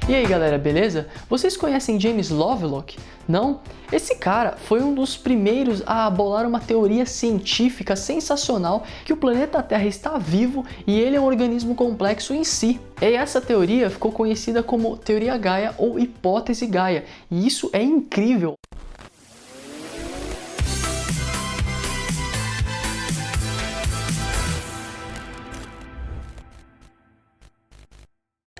E aí galera, beleza? Vocês conhecem James Lovelock? Não? Esse cara foi um dos primeiros a bolar uma teoria científica sensacional que o planeta Terra está vivo e ele é um organismo complexo em si. E essa teoria ficou conhecida como Teoria Gaia ou Hipótese Gaia, e isso é incrível.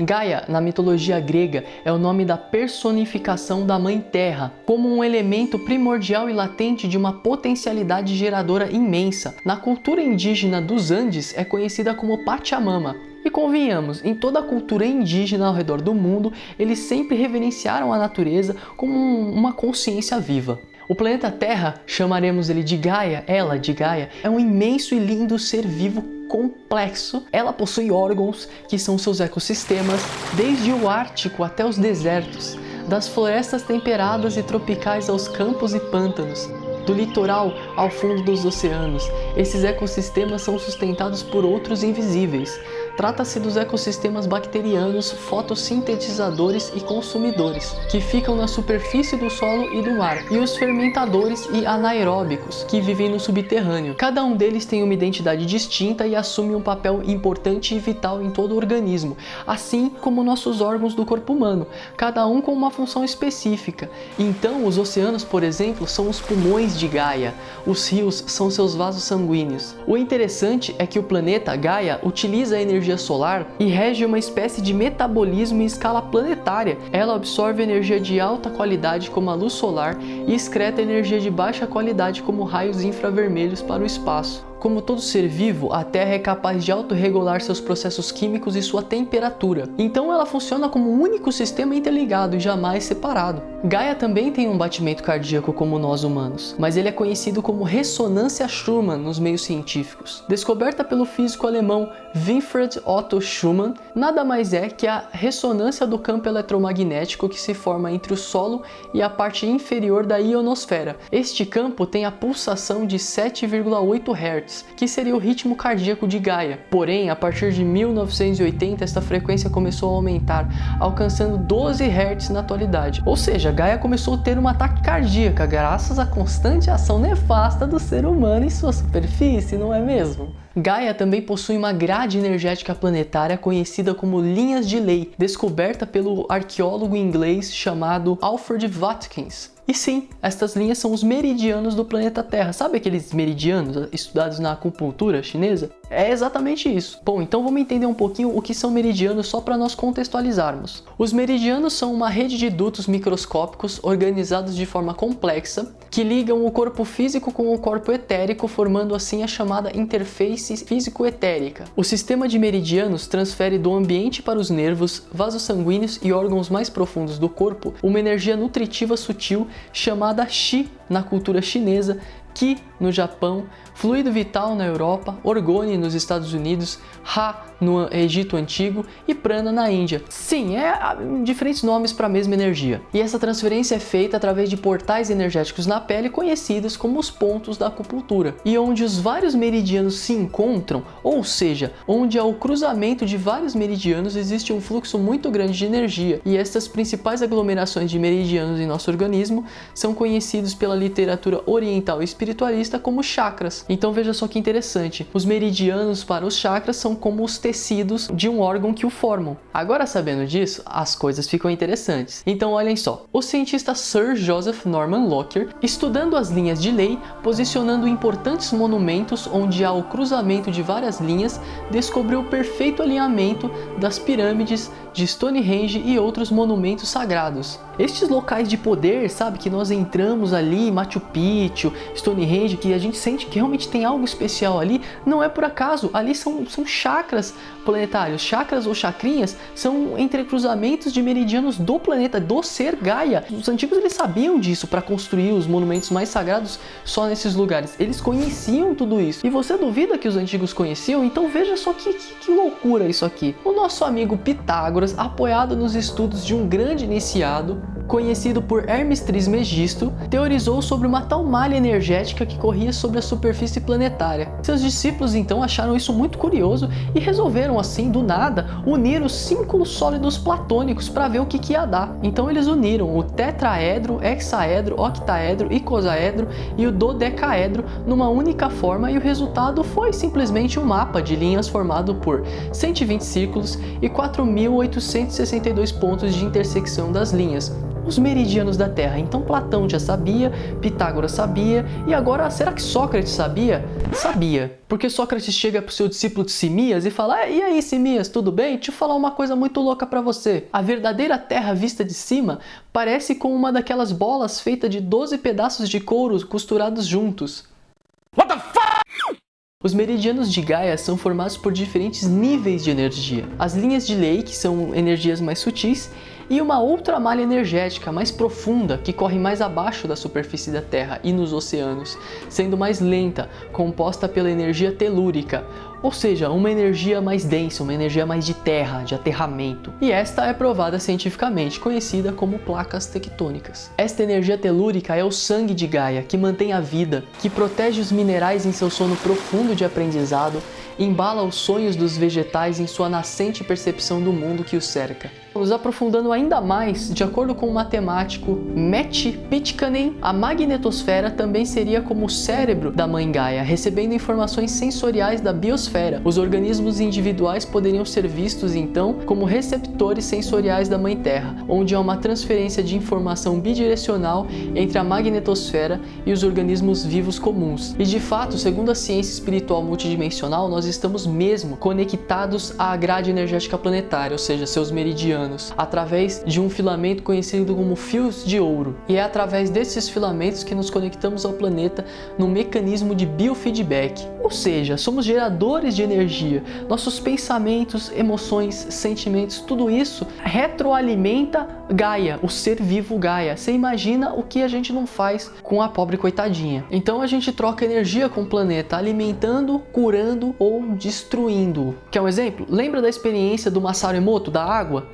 Gaia, na mitologia grega, é o nome da personificação da Mãe Terra, como um elemento primordial e latente de uma potencialidade geradora imensa. Na cultura indígena dos Andes, é conhecida como Pachamama. E convenhamos, em toda a cultura indígena ao redor do mundo, eles sempre reverenciaram a natureza como uma consciência viva. O planeta Terra, chamaremos ele de Gaia, ela de Gaia, é um imenso e lindo ser vivo complexo. Ela possui órgãos que são seus ecossistemas, desde o Ártico até os desertos, das florestas temperadas e tropicais aos campos e pântanos, do litoral ao fundo dos oceanos. Esses ecossistemas são sustentados por outros invisíveis. Trata-se dos ecossistemas bacterianos, fotossintetizadores e consumidores, que ficam na superfície do solo e do mar, e os fermentadores e anaeróbicos, que vivem no subterrâneo. Cada um deles tem uma identidade distinta e assume um papel importante e vital em todo o organismo, assim como nossos órgãos do corpo humano, cada um com uma função específica. Então, os oceanos, por exemplo, são os pulmões de Gaia, os rios são seus vasos sanguíneos. O interessante é que o planeta Gaia utiliza a energia solar e rege uma espécie de metabolismo em escala planetária. Ela absorve energia de alta qualidade como a luz solar e excreta energia de baixa qualidade como raios infravermelhos para o espaço. Como todo ser vivo, a Terra é capaz de autorregular seus processos químicos e sua temperatura. Então ela funciona como um único sistema interligado e jamais separado. Gaia também tem um batimento cardíaco como nós humanos, mas ele é conhecido como ressonância Schumann nos meios científicos. Descoberta pelo físico alemão Winfried Otto Schumann, nada mais é que a ressonância do campo eletromagnético que se forma entre o solo e a parte inferior da ionosfera. Este campo tem a pulsação de 7,8 Hz, que seria o ritmo cardíaco de Gaia. Porém, a partir de 1980, esta frequência começou a aumentar, alcançando 12 Hz na atualidade. Ou seja, Gaia começou a ter um ataque cardíaco graças à constante ação nefasta do ser humano em sua superfície, não é mesmo? Gaia também possui uma grade energética planetária conhecida como linhas de lei, descoberta pelo arqueólogo inglês chamado Alfred Watkins. E sim, estas linhas são os meridianos do planeta Terra. Sabe aqueles meridianos estudados na acupuntura chinesa? É exatamente isso. Bom, então vamos entender um pouquinho o que são meridianos só para nós contextualizarmos. Os meridianos são uma rede de dutos microscópicos organizados de forma complexa que ligam o corpo físico com o corpo etérico, formando assim a chamada interface físico-etérica. O sistema de meridianos transfere do ambiente para os nervos, vasos sanguíneos e órgãos mais profundos do corpo uma energia nutritiva sutil chamada Qi na cultura chinesa, Qi no Japão, fluido vital na Europa, orgone nos Estados Unidos, Ra no Egito Antigo e Prana na Índia. Sim, diferentes nomes para a mesma energia. E essa transferência é feita através de portais energéticos na pele conhecidos como os pontos da acupuntura, e onde os vários meridianos se encontram, ou seja, onde há o cruzamento de vários meridianos, existe um fluxo muito grande de energia, e estas principais aglomerações de meridianos em nosso organismo são conhecidos pela literatura oriental e espiritualista como chakras. Então veja só que interessante, os meridianos para os chakras são como os tecidos de um órgão que o formam. Agora, sabendo disso, as coisas ficam interessantes. Então olhem só, o cientista Sir Joseph Norman Lockyer, estudando as linhas de lei, posicionando importantes monumentos onde há o cruzamento de várias linhas, descobriu o perfeito alinhamento das pirâmides de Stonehenge e outros monumentos sagrados. Estes locais de poder, sabe, que nós entramos ali, Machu Picchu, Stonehenge, que a gente sente que realmente tem algo especial ali, não é por acaso, ali são chakras planetários. Chakras ou chacrinhas são entrecruzamentos de meridianos do planeta, do ser Gaia. Os antigos eles sabiam disso para construir os monumentos mais sagrados só nesses lugares. Eles conheciam tudo isso. E você duvida que os antigos conheciam? Então veja só que loucura isso aqui. O nosso amigo Pitágoras, apoiado nos estudos de um grande iniciado, conhecido por Hermes Trismegisto, teorizou sobre uma tal malha energética que corria sobre a superfície planetária. Seus discípulos então acharam isso muito curioso e resolveram assim, do nada, unir os 5 sólidos platônicos para ver o que ia dar. Então eles uniram o tetraedro, hexaedro, octaedro, icosaedro e o dodecaedro numa única forma e o resultado foi simplesmente um mapa de linhas formado por 120 círculos e 4.862 pontos de intersecção das linhas. Os meridianos da Terra. Então Platão já sabia, Pitágoras sabia, e agora será que Sócrates sabia? Sabia, porque Sócrates chega para o seu discípulo Simias e fala: e aí Simias, tudo bem? Deixa eu falar uma coisa muito louca para você. A verdadeira Terra vista de cima parece com uma daquelas bolas feita de 12 pedaços de couro costurados juntos. What the fuck? Os meridianos de Gaia são formados por diferentes níveis de energia. As linhas de lei, que são energias mais sutis, e uma outra malha energética mais profunda que corre mais abaixo da superfície da Terra e nos oceanos, sendo mais lenta, composta pela energia telúrica, ou seja, uma energia mais densa, uma energia mais de terra, de aterramento. E esta é provada cientificamente, conhecida como placas tectônicas. Esta energia telúrica é o sangue de Gaia, que mantém a vida, que protege os minerais em seu sono profundo de aprendizado, embala os sonhos dos vegetais em sua nascente percepção do mundo que os cerca. Nos aprofundando ainda mais, de acordo com o matemático Matti Pitkänen, a magnetosfera também seria como o cérebro da mãe Gaia, recebendo informações sensoriais da biosfera. Os organismos individuais poderiam ser vistos então como receptores sensoriais da mãe Terra, onde há uma transferência de informação bidirecional entre a magnetosfera e os organismos vivos comuns. E de fato, segundo a ciência espiritual multidimensional, nós estamos mesmo conectados à grade energética planetária, ou seja, seus meridianos, através de um filamento conhecido como fios de ouro. E é através desses filamentos que nos conectamos ao planeta num mecanismo de biofeedback. Ou seja, somos geradores de energia. Nossos pensamentos, emoções, sentimentos, tudo isso retroalimenta Gaia, o ser vivo Gaia. Você imagina o que a gente não faz com a pobre coitadinha. Então a gente troca energia com o planeta, alimentando, curando ou destruindo. Quer um exemplo? Lembra da experiência do Masaru Emoto, da água?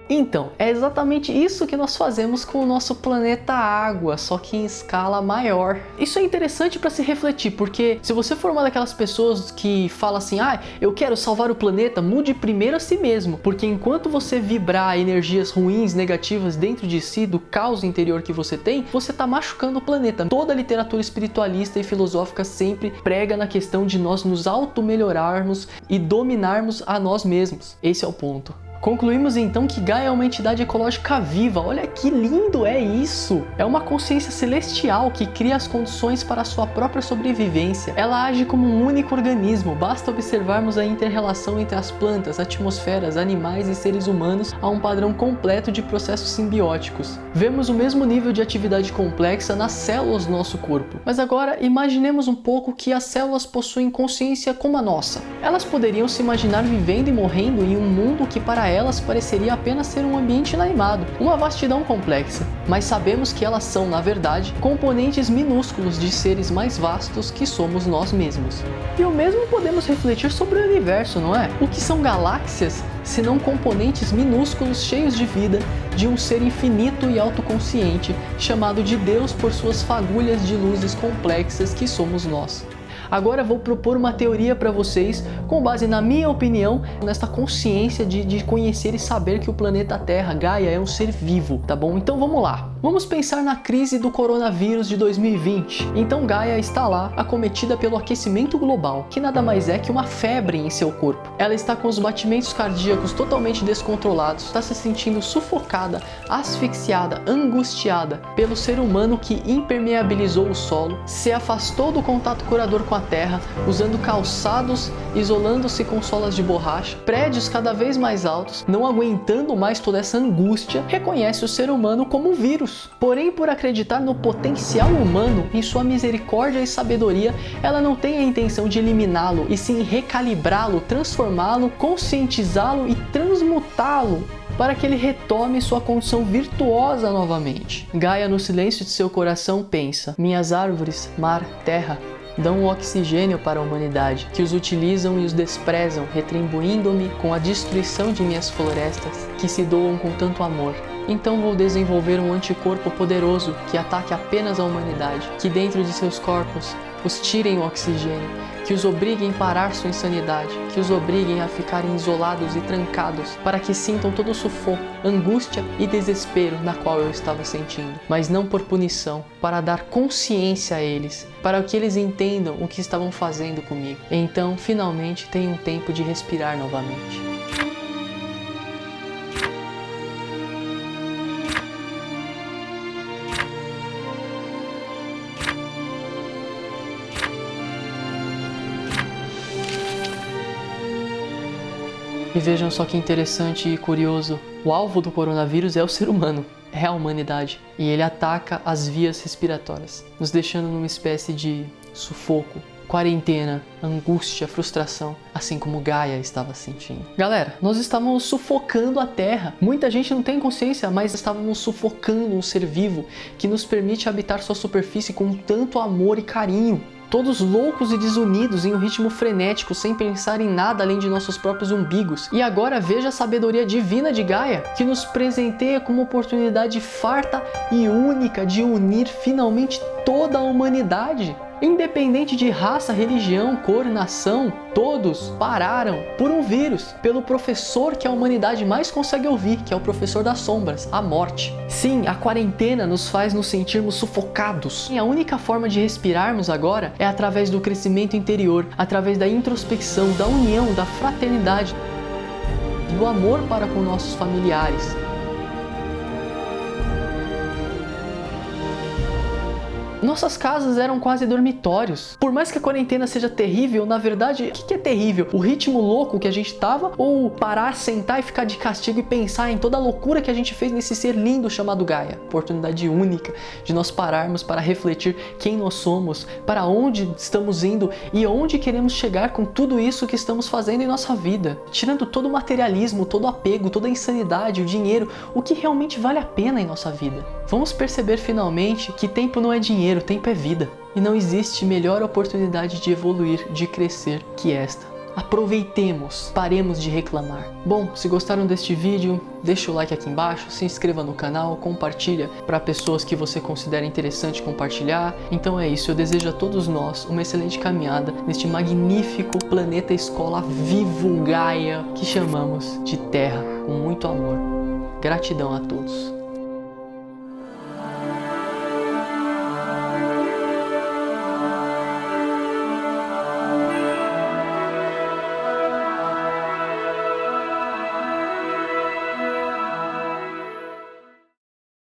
Então, é exatamente isso que nós fazemos com o nosso planeta Água, só que em escala maior. Isso é interessante para se refletir, porque se você for uma daquelas pessoas que fala assim: eu quero salvar o planeta, mude primeiro a si mesmo, porque enquanto você vibrar energias ruins, negativas dentro de si, do caos interior que você tem, você está machucando o planeta. Toda a literatura espiritualista e filosófica sempre prega na questão de nós nos auto-melhorarmos e dominarmos a nós mesmos. Esse é o ponto. Concluímos então que Gaia é uma entidade ecológica viva. Olha que lindo é isso! É uma consciência celestial que cria as condições para a sua própria sobrevivência. Ela age como um único organismo, basta observarmos a inter-relação entre as plantas, atmosferas, animais e seres humanos a um padrão completo de processos simbióticos. Vemos o mesmo nível de atividade complexa nas células do nosso corpo. Mas agora imaginemos um pouco que as células possuem consciência como a nossa. Elas poderiam se imaginar vivendo e morrendo em um mundo que para elas pareceria apenas ser um ambiente inanimado, uma vastidão complexa, mas sabemos que elas são, na verdade, componentes minúsculos de seres mais vastos que somos nós mesmos. E o mesmo podemos refletir sobre o universo, não é? O que são galáxias, se não componentes minúsculos cheios de vida de um ser infinito e autoconsciente, chamado de Deus por suas fagulhas de luzes complexas que somos nós. Agora vou propor uma teoria para vocês, com base na minha opinião, nesta consciência de conhecer e saber que o planeta Terra, Gaia, é um ser vivo, tá bom? Então vamos lá. Vamos pensar na crise do coronavírus de 2020. Então Gaia está lá, acometida pelo aquecimento global, que nada mais é que uma febre em seu corpo. Ela está com os batimentos cardíacos totalmente descontrolados, está se sentindo sufocada, asfixiada, angustiada pelo ser humano que impermeabilizou o solo, se afastou do contato curador com a Terra, usando calçados, isolando-se com solas de borracha, prédios cada vez mais altos, não aguentando mais toda essa angústia, reconhece o ser humano como um vírus. Porém, por acreditar no potencial humano, em sua misericórdia e sabedoria, ela não tem a intenção de eliminá-lo, e sim recalibrá-lo, transformá-lo, conscientizá-lo e transmutá-lo para que ele retome sua condição virtuosa novamente. Gaia, no silêncio de seu coração, pensa: minhas árvores, mar, terra, dão o oxigênio para a humanidade, que os utilizam e os desprezam, retribuindo-me com a destruição de minhas florestas, que se doam com tanto amor. Então vou desenvolver um anticorpo poderoso que ataque apenas a humanidade, que dentro de seus corpos os tirem o oxigênio, que os obriguem a parar sua insanidade, que os obriguem a ficarem isolados e trancados, para que sintam todo o sufoco, angústia e desespero na qual eu estava sentindo, mas não por punição, para dar consciência a eles, para que eles entendam o que estavam fazendo comigo. Então, finalmente, tenho um tempo de respirar novamente. E vejam só que interessante e curioso, o alvo do coronavírus é o ser humano, é a humanidade, e ele ataca as vias respiratórias, nos deixando numa espécie de sufoco, quarentena, angústia, frustração, assim como Gaia estava sentindo. Galera, nós estávamos sufocando a Terra. Muita gente não tem consciência, mas estávamos sufocando um ser vivo que nos permite habitar sua superfície com tanto amor e carinho. Todos loucos e desunidos em um ritmo frenético, sem pensar em nada além de nossos próprios umbigos. E agora veja a sabedoria divina de Gaia, que nos presenteia com uma oportunidade farta e única de unir finalmente toda a humanidade. Independente de raça, religião, cor, nação, todos pararam por um vírus, pelo professor que a humanidade mais consegue ouvir, que é o professor das sombras, a morte. Sim, a quarentena nos faz nos sentirmos sufocados. E a única forma de respirarmos agora é através do crescimento interior, através da introspecção, da união, da fraternidade, do amor para com nossos familiares. Nossas casas eram quase dormitórios. Por mais que a quarentena seja terrível, na verdade, o que é terrível? O ritmo louco que a gente tava? Ou parar, sentar e ficar de castigo e pensar em toda a loucura que a gente fez nesse ser lindo chamado Gaia? Oportunidade única de nós pararmos para refletir quem nós somos, para onde estamos indo e onde queremos chegar com tudo isso que estamos fazendo em nossa vida. Tirando todo o materialismo, todo o apego, toda a insanidade, o dinheiro, o que realmente vale a pena em nossa vida. Vamos perceber finalmente que tempo não é dinheiro, tempo é vida. E não existe melhor oportunidade de evoluir, de crescer que esta. Aproveitemos, paremos de reclamar. Bom, se gostaram deste vídeo, deixa o like aqui embaixo, se inscreva no canal, compartilha para pessoas que você considera interessante compartilhar. Então é isso, eu desejo a todos nós uma excelente caminhada neste magnífico planeta escola vivo Gaia que chamamos de Terra, com muito amor. Gratidão a todos.